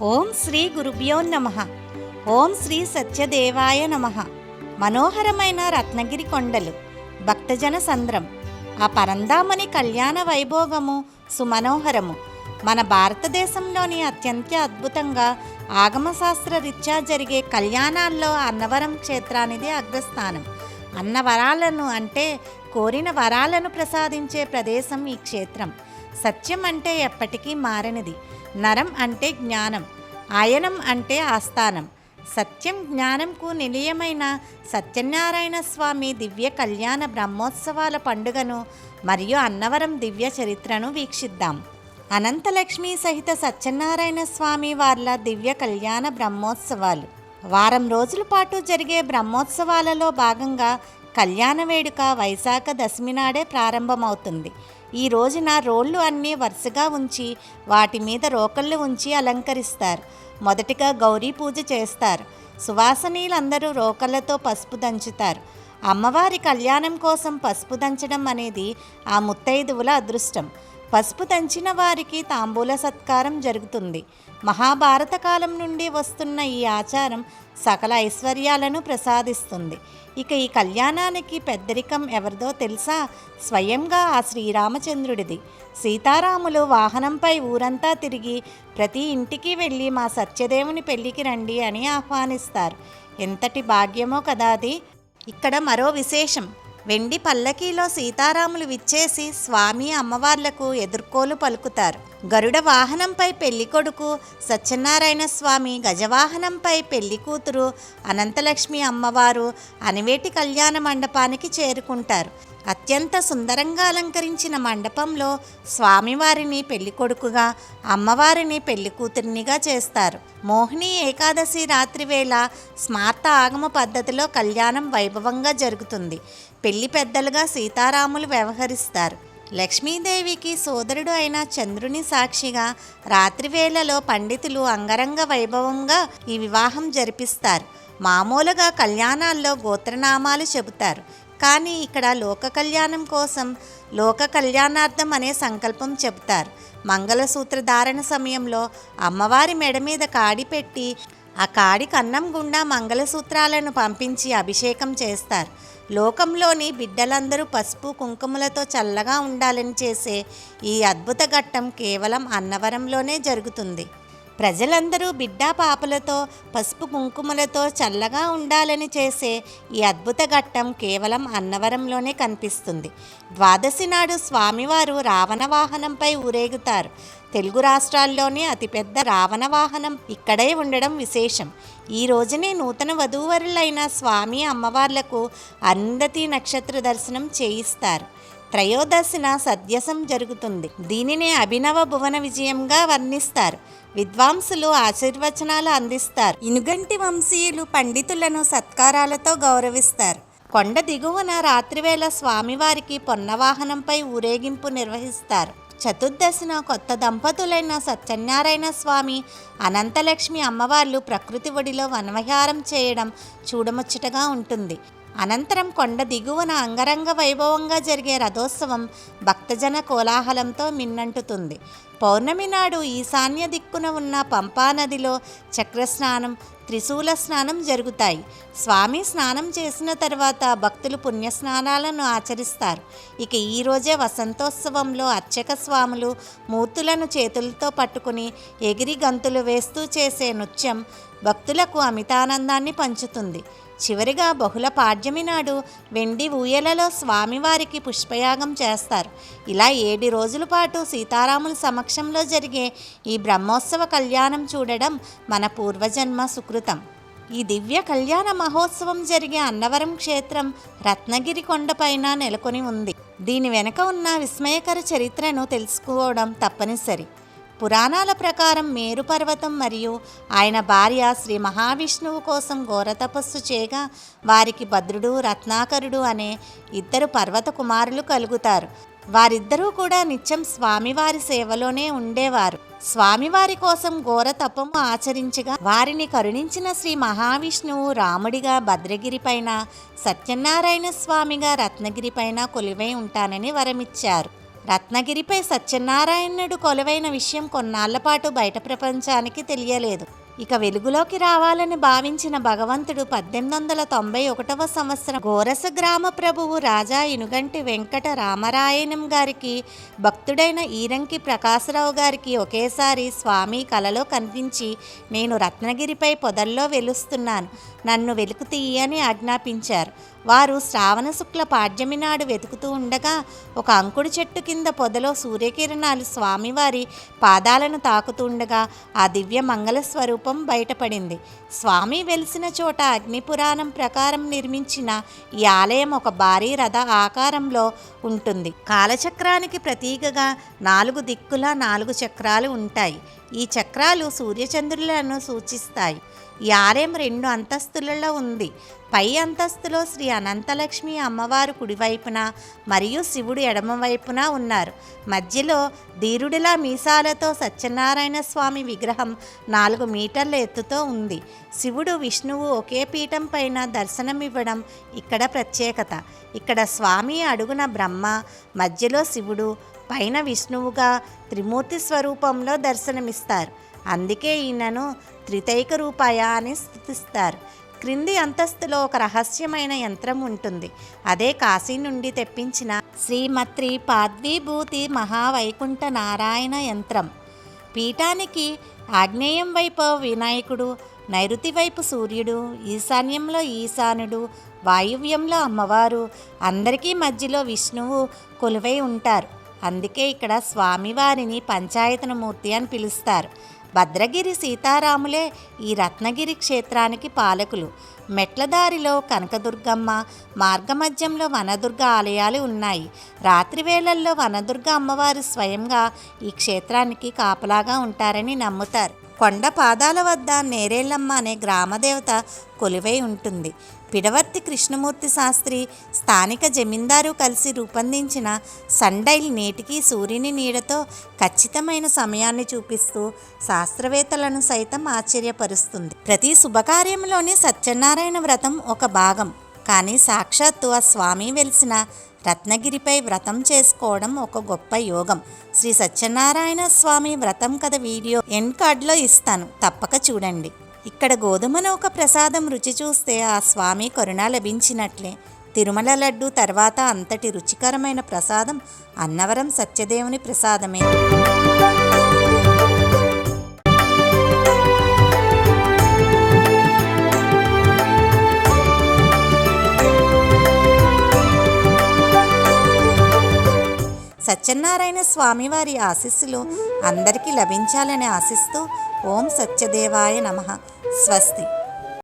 ఓం శ్రీ గురుభ్యో నమః. ఓం శ్రీ సత్యదేవాయ నమః. మనోహరమైన రత్నగిరి కొండలు, భక్తజన సంద్రం, ఆ పరంధామని కళ్యాణ వైభోగము సుమనోహరము. మన భారతదేశంలోని అత్యంత అద్భుతంగా ఆగమశాస్త్ర రీత్యా జరిగే కళ్యాణాల్లో అన్నవరం క్షేత్రానిది అగ్రస్థానం. అన్న వరాలను అంటే కోరిన వరాలను ప్రసాదించే ప్రదేశం ఈ క్షేత్రం. సత్యం అంటే ఎప్పటికీ మారనిది. నరం అంటే జ్ఞానం, ఆయనం అంటే ఆస్థానం. సత్యం జ్ఞానంకు నిలయమైన సత్యనారాయణ స్వామి దివ్య కళ్యాణ బ్రహ్మోత్సవాల పండుగను మరియు అన్నవరం దివ్య చరిత్రను వీక్షిద్దాం. అనంతలక్ష్మి సహిత సత్యనారాయణ స్వామి వార్ల దివ్య కళ్యాణ బ్రహ్మోత్సవాలు వారం రోజుల పాటు జరిగే బ్రహ్మోత్సవాలలో భాగంగా కళ్యాణ వేడుక వైశాఖ దశమి నాడే ప్రారంభమవుతుంది. ఈ రోజున రోళ్ళు అన్నీ వరుసగా ఉంచి వాటి మీద రోకళ్ళు ఉంచి అలంకరిస్తారు. మొదటిగా గౌరీ పూజ చేస్తారు. సువాసనీలందరూ రోకళ్ళతో పసుపు దంచుతారు. అమ్మవారి కళ్యాణం కోసం పసుపు దంచడం అనేది ఆ ముత్తైదువుల అదృష్టం. పసుపు దంచిన వారికి తాంబూల సత్కారం జరుగుతుంది. మహాభారత కాలం నుండి వస్తున్న ఈ ఆచారం సకల ఐశ్వర్యాలను ప్రసాదిస్తుంది. ఇక ఈ కళ్యాణానికి పెద్దరికం ఎవరిదో తెలుసా? స్వయంగా ఆ శ్రీరామచంద్రుడిది. సీతారాములు వాహనంపై ఊరంతా తిరిగి ప్రతి ఇంటికి వెళ్ళి మా సత్యదేవుని పెళ్ళికి రండి అని ఆహ్వానిస్తారు. ఎంతటి భాగ్యమో కదా అది. ఇక్కడ మరో విశేషం. వెండి పల్లకీలో సీతారాములు విచ్చేసి స్వామి అమ్మవార్లకు ఎదుర్కోలు పలుకుతారు. గరుడ వాహనంపై పెళ్లి కొడుకు సత్యనారాయణ స్వామి, గజవాహనంపై పెళ్లి కూతురు అనంతలక్ష్మి అమ్మవారు అనివేటి కళ్యాణ మండపానికి చేరుకుంటారు. అత్యంత సుందరంగా అలంకరించిన మండపంలో స్వామివారిని పెళ్లి కొడుకుగా, అమ్మవారిని పెళ్లి కూతురినిగా చేస్తారు. మోహిని ఏకాదశి రాత్రి వేళ స్మార్త ఆగమ పద్ధతిలో కళ్యాణం వైభవంగా జరుగుతుంది. పెళ్లి పెద్దలుగా సీతారాములు వ్యవహరిస్తారు. లక్ష్మీదేవికి సోదరుడు అయిన చంద్రుని సాక్షిగా రాత్రివేళలో పండితులు అంగరంగ వైభవంగా ఈ వివాహం జరిపిస్తారు. మామూలుగా కళ్యాణాల్లో గోత్రనామాలు చెబుతారు. కానీ ఇక్కడ లోక కళ్యాణం కోసం లోక కళ్యాణార్థం అనే సంకల్పం చెబుతారు. మంగళసూత్ర ధారణ సమయంలో అమ్మవారి మెడ మీద కాడి పెట్టి ఆ కాడి కన్నం గుండా మంగళసూత్రాలను పంపించి అభిషేకం చేస్తారు. లోకంలోని బిడ్డలందరూ పసుపు కుంకుమలతో చల్లగా ఉండాలని చేసే ఈ అద్భుత ఘట్టం కేవలం అన్నవరంలోనే జరుగుతుంది. ప్రజలందరూ బిడ్డా పాపలతో పసుపు కుంకుమలతో చల్లగా ఉండాలని చేసే ఈ అద్భుత ఘట్టం కేవలం అన్నవరంలోనే కనిపిస్తుంది. ద్వాదశి నాడు స్వామివారు రావణ వాహనంపై ఊరేగుతారు. తెలుగు రాష్ట్రాల్లోనే అతిపెద్ద రావణ వాహనం ఇక్కడే ఉండడం విశేషం. ఈ రోజునే నూతన వధూవరులైన స్వామి అమ్మవార్లకు అరుంధతి నక్షత్ర దర్శనం చేయిస్తారు. త్రయోదశిన సద్యసం జరుగుతుంది. దీనినే అభినవ భువన విజయంగా వర్ణిస్తారు. విద్వాంసులు ఆశీర్వచనాలు అందిస్తారు. ఇనుగంటి వంశీయులు పండితులను సత్కారాలతో గౌరవిస్తారు. కొండ దిగువన రాత్రివేళ స్వామివారికి పొన్నవాహనంపై ఊరేగింపు నిర్వహిస్తారు. చతుర్దశిన కొత్త దంపతులైన సత్యనారాయణ స్వామి, అనంతలక్ష్మి అమ్మవార్లు ప్రకృతి ఒడిలో వనవిహారం చేయడం చూడముచ్చటగా ఉంటుంది. అనంతరం కొండ దిగువన అంగరంగ వైభవంగా జరిగే రథోత్సవం భక్తజన కోలాహలంతో మిన్నంటుతుంది. పౌర్ణమి నాడు ఈశాన్య దిక్కున ఉన్న పంపానదిలో చక్రస్నానం, త్రిశూల స్నానం జరుగుతాయి. స్వామి స్నానం చేసిన తర్వాత భక్తులు పుణ్యస్నానాలను ఆచరిస్తారు. ఇక ఈరోజే వసంతోత్సవంలో అర్చక స్వాములు మూర్తులను చేతులతో పట్టుకుని ఎగిరి గంతులు వేస్తూ చేసే నృత్యం భక్తులకు అమితానందాన్ని పంచుతుంది. చివరిగా బహుళ పాడ్యమి నాడు వెండి ఊయలలో స్వామివారికి పుష్పయాగం చేస్తారు. ఇలా 7 రోజుల పాటు సీతారాముల సమక్షంలో జరిగే ఈ బ్రహ్మోత్సవ కళ్యాణం చూడడం మన పూర్వజన్మ సుకృతం. ఈ దివ్య కళ్యాణ మహోత్సవం జరిగే అన్నవరం క్షేత్రం రత్నగిరి కొండపైన నెలకొని ఉంది. దీని వెనుక ఉన్న విస్మయకర చరిత్రను తెలుసుకోవడం తప్పనిసరి. పురాణాల ప్రకారం మేరు పర్వతం మరియు ఆయన భార్య శ్రీ మహావిష్ణువు కోసం ఘోర తపస్సు చేయగా వారికి భద్రుడు, రత్నాకరుడు అనే 2 పర్వత కుమారులు కలుగుతారు. వారిద్దరూ కూడా నిత్యం స్వామివారి సేవలోనే ఉండేవారు. స్వామివారి కోసం ఘోర తపము ఆచరించగా వారిని కరుణించిన శ్రీ మహావిష్ణువు రాముడిగా భద్రగిరిపైన, సత్యనారాయణ స్వామిగా రత్నగిరిపైన కొలువై ఉంటానని వరమిచ్చారు. రత్నగిరిపై సత్యనారాయణుడు కొలువైన విషయం కొన్నాళ్ల పాటు బయట ప్రపంచానికి తెలియలేదు. ఇక వెలుగులోకి రావాలని భావించిన భగవంతుడు 1891వ సంవత్సరం గోరస గ్రామ ప్రభువు రాజా ఇనుగంటి వెంకట రామరాయణం గారికి, భక్తుడైన ఈరంకి ప్రకాశరావు గారికి ఒకేసారి స్వామి కలలో కనిపించి, నేను రత్నగిరిపై పొదల్లో వెలుస్తున్నాను, నన్ను వెలుకు తీయని ఆజ్ఞాపించారు. వారు శ్రావణ శుక్ల పాడ్యమి నాడు వెతుకుతూ ఉండగా ఒక అంకుడు చెట్టు కింద పొదలో సూర్యకిరణాలు స్వామివారి పాదాలను తాకుతుండగా ఆ దివ్య మంగళ స్వరూపం బయటపడింది. స్వామి వెలిసిన చోట అగ్నిపురాణం ప్రకారం నిర్మించిన ఈ ఆలయం ఒక భారీ రథ ఆకారంలో ఉంటుంది. కాలచక్రానికి ప్రతీకగా 4 దిక్కుల 4 చక్రాలు ఉంటాయి. ఈ చక్రాలు సూర్యచంద్రులను సూచిస్తాయి. ఈ ఆలయం 2 అంతస్తులలో ఉంది. పై అంతస్తులో శ్రీ అనంతలక్ష్మి అమ్మవారు కుడివైపున మరియు శివుడు ఎడమవైపున ఉన్నారు. మధ్యలో ధీరుడిలా మీసాలతో సత్యనారాయణ స్వామి విగ్రహం 4 మీటర్ల ఎత్తుతో ఉంది. శివుడు విష్ణువు ఒకే పీఠం పైన దర్శనమివ్వడం ఇక్కడ ప్రత్యేకత. ఇక్కడ స్వామి అడుగున బ్రహ్మ, మధ్యలో శివుడు, పైన విష్ణువుగా త్రిమూర్తి స్వరూపంలో దర్శనమిస్తారు. అందుకే ఈయనను త్రితైక రూపాయ అని స్తుతిస్తారు. క్రింది అంతస్తులో ఒక రహస్యమైన యంత్రం ఉంటుంది. అదే కాశీ నుండి తెప్పించిన శ్రీమత్రి పాద్విభూతి మహావైకుంఠ నారాయణ యంత్రం. పీఠానికి ఆగ్నేయం వైపు వినాయకుడు, నైరుతి వైపు సూర్యుడు, ఈశాన్యంలో ఈశానుడు, వాయువ్యంలో అమ్మవారు, అందరికీ మధ్యలో విష్ణువు కొలువై ఉంటారు. అందుకే ఇక్కడ స్వామివారిని పంచాయతనమూర్తి అని పిలుస్తారు. భద్రగిరి సీతారాములే ఈ రత్నగిరి క్షేత్రానికి పాలకులు. మెట్లదారిలో కనకదుర్గమ్మ, మార్గమధ్యంలో వనదుర్గ ఆలయాలు ఉన్నాయి. రాత్రి వేళల్లో వనదుర్గ అమ్మవారు స్వయంగా ఈ క్షేత్రానికి కాపలాగా ఉంటారని నమ్ముతారు. కొండ పాదాల వద్ద నేరేళ్ళమ్మ అనే గ్రామదేవత కొలువై ఉంటుంది. పిడవర్తి కృష్ణమూర్తి శాస్త్రి, స్థానిక జమీందారు కలిసి రూపొందించిన సన్డైల్ నేటికి సూర్యుని నీడతో ఖచ్చితమైన సమయాన్ని చూపిస్తూ శాస్త్రవేత్తలను సైతం ఆశ్చర్యపరుస్తుంది. ప్రతి శుభకార్యంలోని సత్యనారాయణ వ్రతం ఒక భాగం. కానీ సాక్షాత్తు ఆ స్వామి వెలిసిన రత్నగిరిపై వ్రతం చేసుకోవడం ఒక గొప్ప యోగం. శ్రీ సత్యనారాయణ స్వామి వ్రతం కథ వీడియో ఎండ్ కార్డ్లో ఇస్తాను, తప్పక చూడండి. ఇక్కడ గోధుమ నూక ప్రసాదం రుచి చూస్తే ఆ స్వామి కరుణ లభించినట్లే. తిరుమల లడ్డు తర్వాత అంతటి రుచికరమైన ప్రసాదం అన్నవరం సత్యదేవుని ప్రసాదమే. సత్యనారాయణ స్వామివారి ఆశీస్సులు అందరికీ లభించాలని ఆశిస్తూ ఓం సత్యదేవాయ నమః. స్వస్తి.